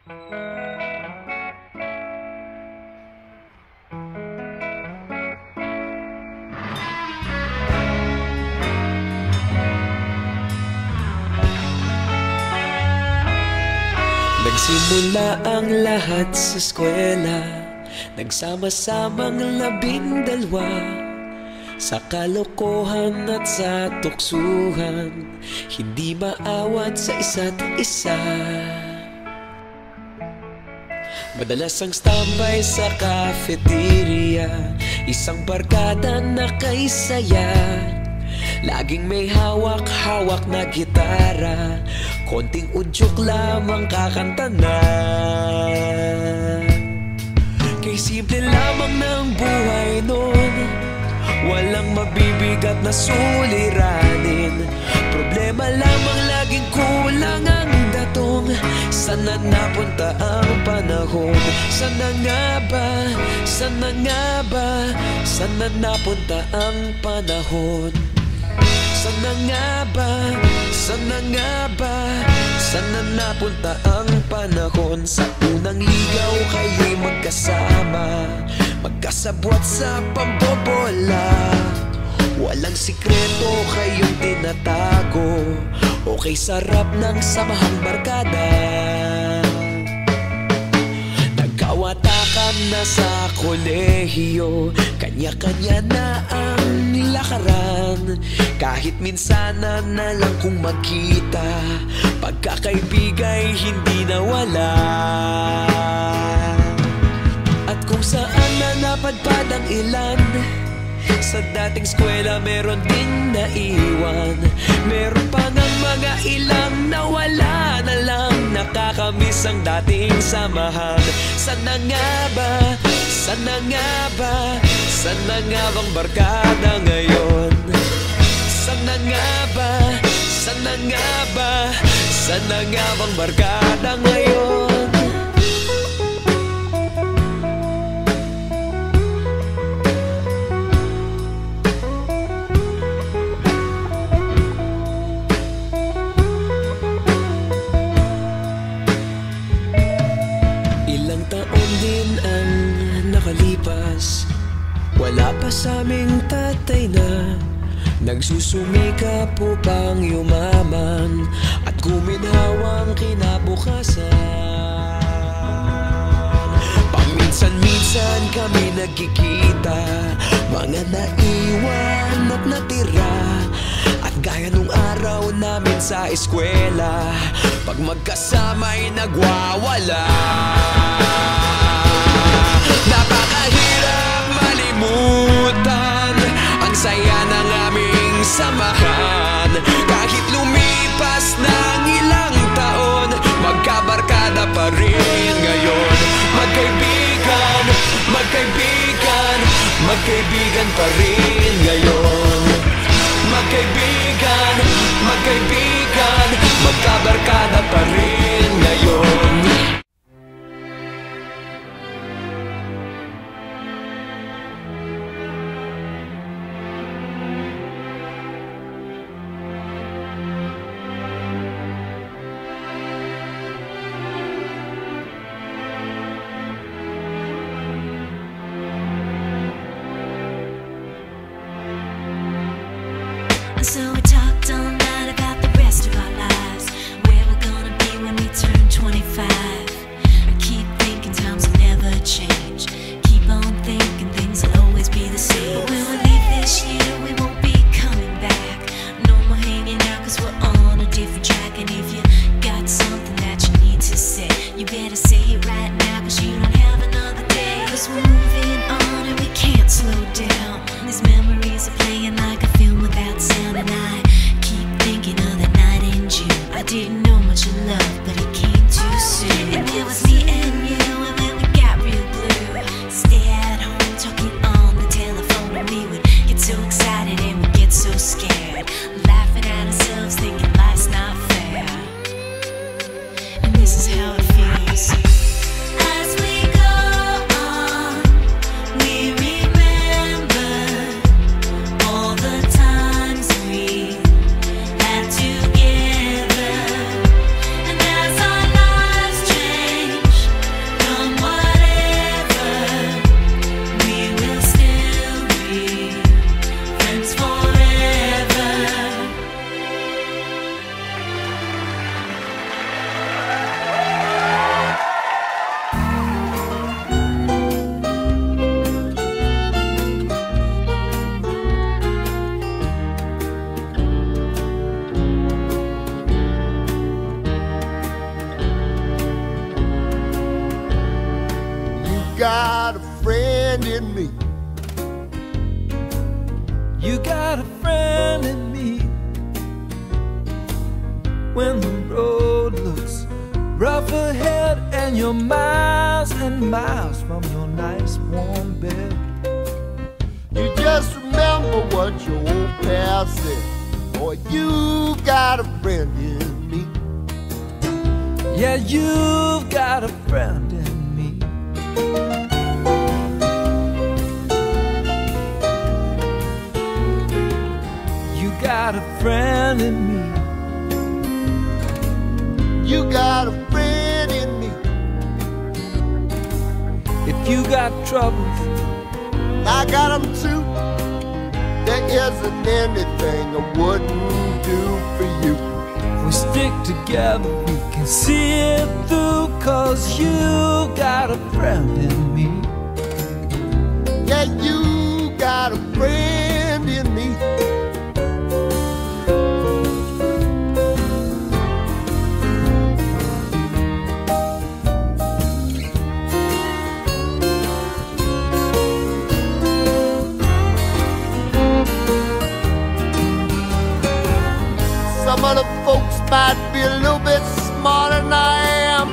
Nagsimula ang lahat sa eskwela, nagsama-samang 12 sa kalokohan at sa tuksuhan, hindi maawat sa isa't isa. Madalas ang standby sa cafeteria, isang barkada na kay saya. Laging may hawak-hawak na gitara, konting udyok lamang kakanta na. Kay simple lamang ng buhay nun, walang mabibigat na suliranin. Problema lamang laging kulang ang datong. Sana napunta ang panahon? Sana nga ba? Sana nga ba? Sana napunta ang panahon? Sana nga ba? Sana nga ba? Sana napunta ang panahon? Sa unang ligaw kayo'y magkasama, magkasabwat sa pambobola. Walang sikreto kayong tinatago, okay sarap ng samahang barkada. Nagkawatakan na sa kolehiyo, kanya-kanya na ang lakaran. Kahit minsan na lang kung magkita, pagkakaibigay hindi nawala. At kung saan na napadpad ang ilan, sa dating eskwela meron din naiwan. Meron pa ng mga ilang nawala na lang, nakakamiss ang dating samahan. Sana nga ba? Sana nga ba? Sana nga bang barkada ngayon? Sana nga ba? Sana nga ba? Sana nga bang barkada ngayon? Ilang taon din ang nakalipas, wala pa sa aming tatay na nagsusumikap upang yumaman at guminhawang kinabukasan. Paminsan-minsan kami nagkikita, mga naiwan at natira. At gaya nung araw namin sa eskwela, pag magkasama'y nagwawala. Napakahirap malimutan ang saya ng aming samahan. Kahit lumipas ng ilang taon, magkabarkada pa rin ngayon. Magkaibigan, magkaibigan, magkaibigan pa rin ngayon. Magkaibigan, magkaibigan, magkabarkada pa rin ngayon. So we talked all night about the rest of our lives, where we're gonna be when we turn 25. I keep thinking times will never change, keep on thinking things will always be the same. But when we leave this year, we won't be coming back. No more hanging out cause we're on a different track. And if you got something that you need to say, you better say it right now cause you don't have another day. Cause we're moving on and we can't slow down. These memories are playing like a film without sound. And I keep thinking of that night in June. I didn't know much of love, but it came too soon. And it was me and you, and then we got real blue. Stay at home talking on the telephone, and we would get so excited and we'd get so scared, laughing at ourselves thinking life's not fair. And this is how it feels. got a friend in me. You got a friend in me. When the road looks rough ahead and you're miles and miles from your nice warm bed, You just remember what your old past said. Boy, you got a friend in me. yeah, you've got a friend in me. You got a friend in me. You got a friend in me. If you got troubles, I got them too. There isn't anything I wouldn't do for you. if we stick together, we can see it through. 'Cause you got a friend in me. Yeah, you got a friend in me. Some of the folks might be a little bit smarter than I am,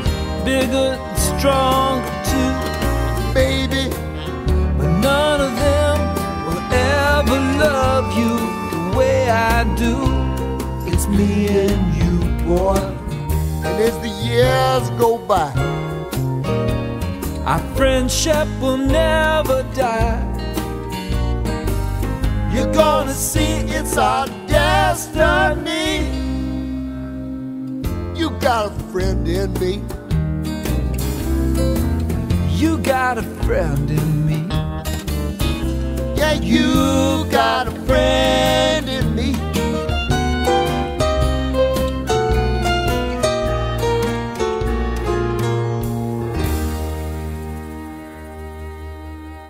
Bigger and stronger too, baby. but none of them will ever love you the way I do. It's me and you, boy. And as the years go by, Our friendship will never die. you're gonna see it's our destiny. You got a friend in me. You got a friend in me. Yeah, you